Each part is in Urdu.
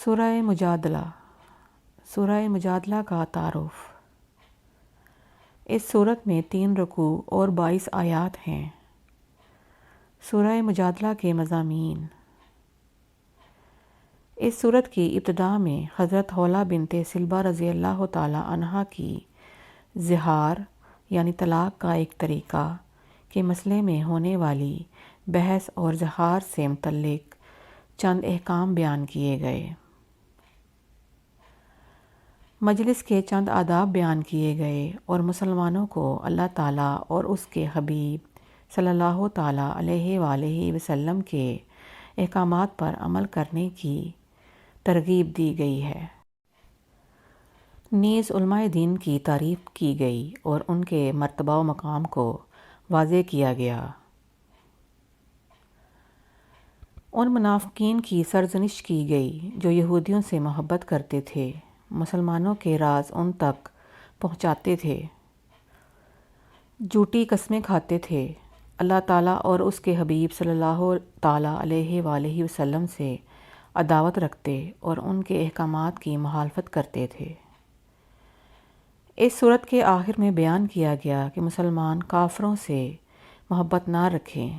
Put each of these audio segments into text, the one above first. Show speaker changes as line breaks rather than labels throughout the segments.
سورہ مجادلہ۔ سورہ مجادلہ کا تعارف۔ اس سورت میں 3 رکوع اور 22 آیات ہیں۔ سورہ مجادلہ کے مضامین۔ اس سورت کی ابتدا میں حضرت حولہ بنت سلبہ رضی اللہ تعالی عنہا کی زہار یعنی طلاق کا ایک طریقہ کے مسئلے میں ہونے والی بحث اور زہار سے متعلق چند احکام بیان کیے گئے۔ مجلس کے چند آداب بیان کیے گئے اور مسلمانوں کو اللہ تعالیٰ اور اس کے حبیب صلی اللہ تعالیٰ علیہ وآلہ وسلم کے احکامات پر عمل کرنے کی ترغیب دی گئی ہے۔ نیز علماء دین کی تعریف کی گئی اور ان کے مرتبہ و مقام کو واضح کیا گیا۔ ان منافقین کی سرزنش کی گئی جو یہودیوں سے محبت کرتے تھے، مسلمانوں کے راز ان تک پہنچاتے تھے، جھوٹی قسمیں کھاتے تھے، اللہ تعالیٰ اور اس کے حبیب صلی اللہ تعالیٰ علیہ وآلہ وسلم سے عداوت رکھتے اور ان کے احکامات کی مخالفت کرتے تھے۔ اس سورت کے آخر میں بیان کیا گیا کہ مسلمان کافروں سے محبت نہ رکھیں،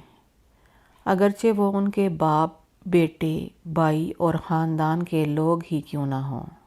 اگرچہ وہ ان کے باپ، بیٹے، بھائی اور خاندان کے لوگ ہی کیوں نہ ہوں۔